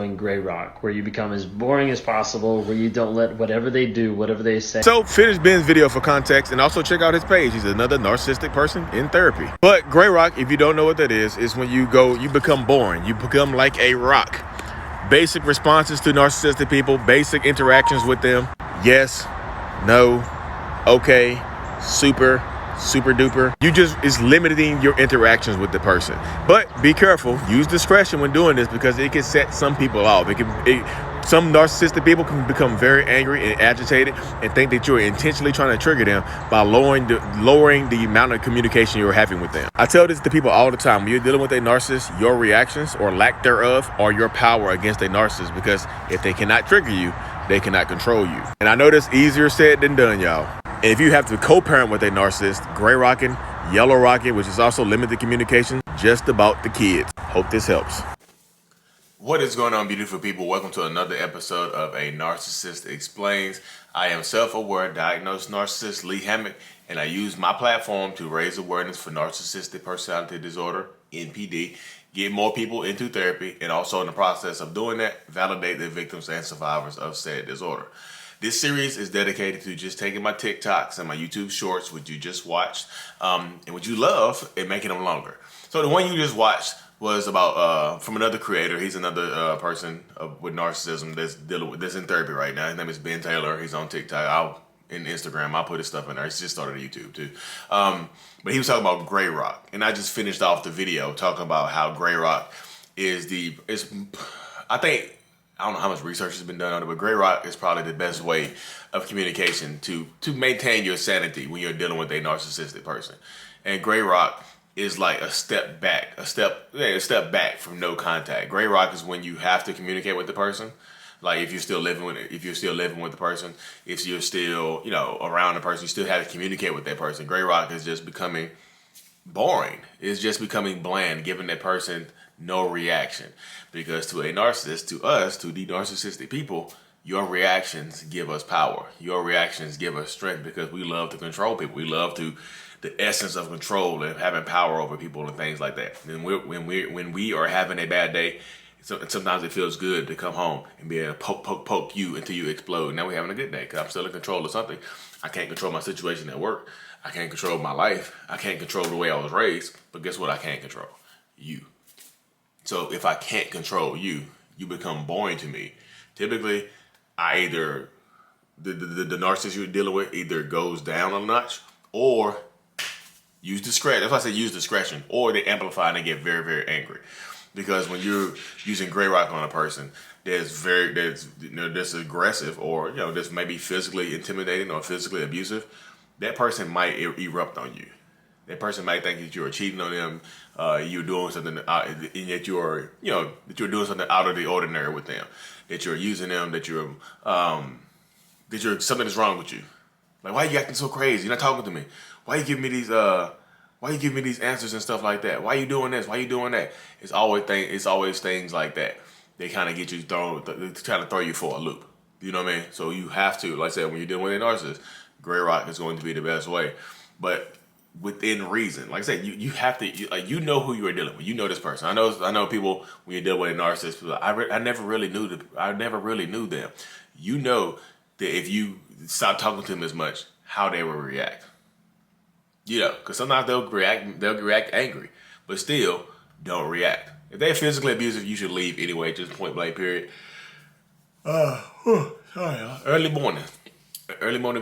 going gray rock, where you become as boring as possible, where you don't let whatever they do, whatever they say. So finish Ben's video for context, and also check out his page. He's another narcissistic person in therapy. But gray rock, if you don't know what that is when you become boring. You become like a rock. Basic responses to narcissistic people, basic interactions with them. Yes, no, okay, super duper. It's limiting your interactions with the person. But be careful, use discretion when doing this, because it can set some people off. Some narcissistic people can become very angry and agitated and think that you're intentionally trying to trigger them by lowering the amount of communication you're having with them. I tell this to people all the time. When you're dealing with a narcissist, your reactions or lack thereof are your power against a narcissist, because if they cannot trigger you, they cannot control you. And I know that's easier said than done, y'all. And if you have to co-parent with a narcissist, gray rocking, yellow rocking, which is also limited communication, just about the kids. Hope this helps. What is going on, beautiful people? Welcome to another episode of A Narcissist Explains. I am self-aware, diagnosed narcissist Lee Hammock, and I use my platform to raise awareness for narcissistic personality disorder, NPD, get more people into therapy, and also in the process of doing that, validate the victims and survivors of said disorder. This series is dedicated to just taking my TikToks and my YouTube shorts, which you just watched, and what you love, and making them longer. So the one you just watched was about from another creator. He's another person with narcissism that's in therapy right now. His name is Ben Taylor. He's on TikTok. In Instagram, I'll put his stuff in there. He's just started a YouTube too. But he was talking about gray rock, and I just finished off the video talking about how gray rock is I don't know how much research has been done on it, but gray rock is probably the best way of communication to maintain your sanity when you're dealing with a narcissistic person. And gray rock is like a step back from no contact. Gray rock is when you have to communicate with the person. Like if you're still living with the person, if you're still, around the person, you still have to communicate with that person. Gray rock is just becoming boring. It's just becoming bland, giving that person no reaction. Because to a narcissist, to us, to the narcissistic people, your reactions give us power. Your reactions give us strength, because we love to control people. We love the essence of control and having power over people and things like that. And when we are having a bad day, sometimes it feels good to come home and be able to poke you until you explode. Now we're having a good day because I'm still in control of something. I can't control my situation at work. I can't control my life. I can't control the way I was raised. But guess what I can't control? You. So if I can't control you, you become boring to me. Typically, the narcissist you're dealing with either goes down a notch or use discretion. That's why I say use discretion, or they amplify and they get very, very angry. Because when you're using gray rock on a person that's aggressive, or that's maybe physically intimidating or physically abusive, that person might erupt on you. That person might think that you're cheating on them, you're doing something, and yet you're doing something out of the ordinary with them. That you're using them, that you're something is wrong with you. Like, why are you acting so crazy? You're not talking to me. Why are you giving me these? Why you give me these answers and stuff like that? Why you doing this? Why you doing that? It's always things like that. They kind of get you trying to throw you for a loop. You know what I mean? So you have to, like I said, when you're dealing with a narcissist, gray rock is going to be the best way, but within reason. Like I said, you have to, you know who you are dealing with. You know this person. I know people when you deal with a narcissist. I never really knew them. You know that if you stop talking to them as much, how they will react. Because sometimes they'll react angry, but still don't react. If they're physically abusive, you should leave anyway, just point blank, period. Early morning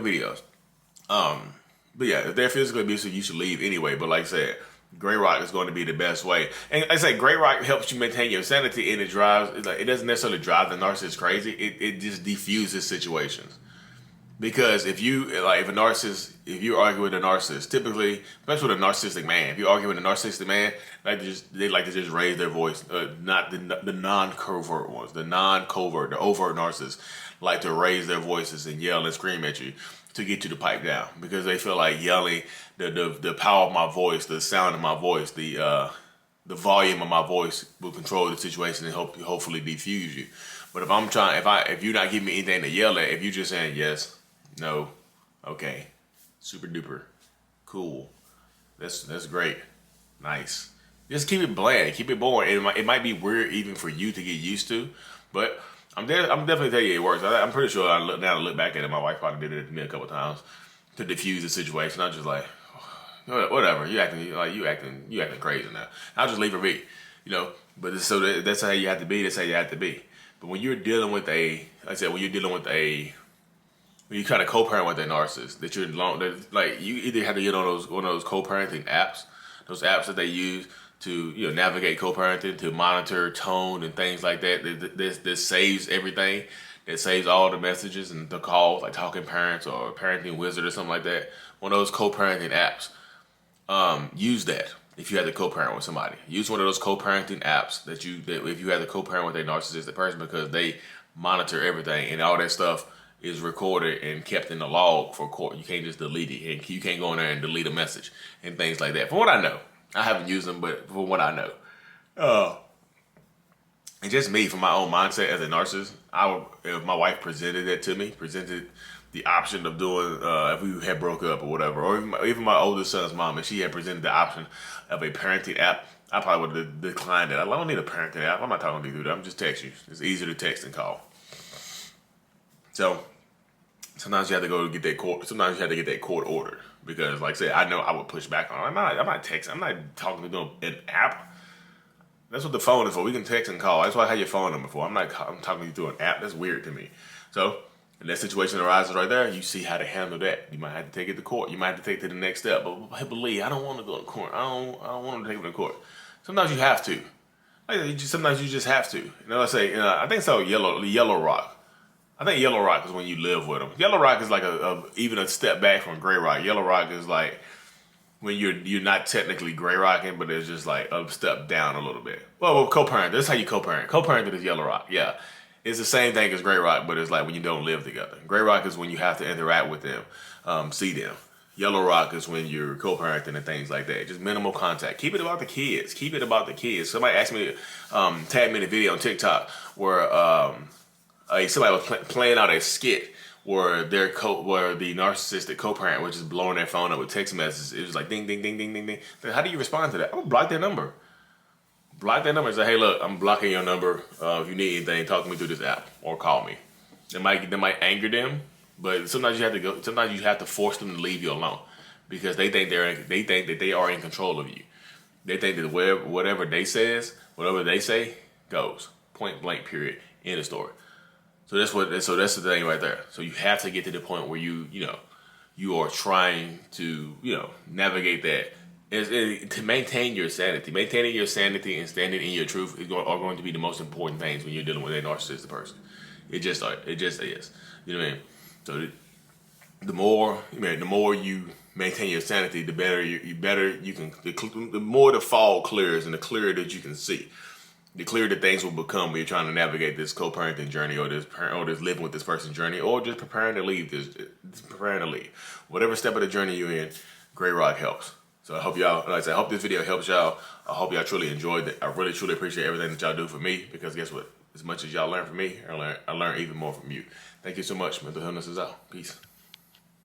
videos. But yeah, if they're physically abusive, you should leave anyway. But like I said, gray rock is going to be the best way. And like I say, gray rock helps you maintain your sanity, and it doesn't necessarily drive the narcissist crazy. It just diffuses situations. Because if you're arguing with a narcissist, typically, especially with a narcissistic man, if you argue with a narcissistic man, they like to just raise their voice. Not the non-covert ones, the overt narcissists like to raise their voices and yell and scream at you to get you to pipe down, because they feel like yelling, the power of my voice, the sound of my voice, the volume of my voice will control the situation and hopefully defuse you. But if you're not giving me anything to yell at, if you're just saying yes, no, okay, super duper, cool, that's great, nice. Just keep it bland, keep it boring. It might be weird even for you to get used to, But I'm definitely telling you it works. I'm pretty sure now I look back at it, my wife probably did it to me a couple times to diffuse the situation. I'm just like, whatever, you acting crazy now. I'll just leave her be, you know. But that's how you have to be. That's how you have to be. But when you're dealing with when you kind of co-parent with a narcissist, that you either have to get on one of those co-parenting apps, those apps that they use to navigate co-parenting, to monitor tone and things like that. This saves everything. It saves all the messages and the calls, like Talking Parents or Parenting Wizard or something like that. One of those co-parenting apps. Use that if you had to co-parent with somebody. Use one of those co-parenting apps that if you had to co-parent with a narcissistic person, because they monitor everything and all that stuff is recorded and kept in the log for court. You can't just delete it, and you can't go in there and delete a message and things like that. From what I know, I haven't used them, but from what I know, and just me, from my own mindset as a narcissist, if my wife presented the option of doing, if we had broke up or whatever, or even my oldest son's mom, if she had presented the option of a parenting app, I probably would have declined it. I don't need a parenting app. I'm not talking to you, dude. I'm just texting you. It's easier to text than call. So sometimes you have to go get that court. Sometimes you have to get that court ordered, because, like I said, I know I would push back on it. I'm not texting. I'm not talking to them an app. That's what the phone is for. We can text and call. That's why I have your phone number for. I'm talking to you through an app. That's weird to me. So if that situation arises right there, you see how to handle that. You might have to take it to court. You might have to take it to the next step. But believe, I don't want to go to court. I don't want to take it to court. Sometimes you have to. Sometimes you just have to. You know, I say, I think so. Yellow Rock. I think Yellow Rock is when you live with them. Yellow Rock is like even a step back from Gray Rock. Yellow Rock is like when you're not technically Gray Rocking, but it's just like a step down a little bit. Well, co-parent. That's how you co-parent. Co-parent is Yellow Rock. Yeah. It's the same thing as Gray Rock, but it's like when you don't live together. Gray Rock is when you have to interact with them, see them. Yellow Rock is when you're co-parenting and things like that. Just minimal contact. Keep it about the kids. Keep it about the kids. Somebody asked me to tag me in a video on TikTok where somebody was playing out a skit where where the narcissistic co-parent was just blowing their phone up with text messages. It was like ding, ding, ding, ding, ding, ding. How do you respond to that? I'm gonna block their number. Block their number and say, hey, look, I'm blocking your number. If you need anything, talk to me through this app or call me. That might anger them, but sometimes you have to force them to leave you alone, because they think that they are in control of you. They think that whatever they say goes. Point blank, period. End of story. So that's the thing right there. So you have to get to the point where you are trying to navigate that. To maintain your sanity. Maintaining your sanity and standing in your truth are going to be the most important things when you're dealing with a narcissistic person. It just is. You know what I mean? So the more you maintain your sanity, the better you can. The more the fog clears and the clearer that you can see, the clearer that things will become when you're trying to navigate this co-parenting journey, or this living with this person's journey, or just preparing to leave. Whatever step of the journey you're in, Gray Rock helps. So I hope I hope this video helps y'all. I hope y'all truly enjoyed it. I really, truly appreciate everything that y'all do for me, because guess what? As much as y'all learn from me, I learn even more from you. Thank you so much. Mental Illness is out. Peace.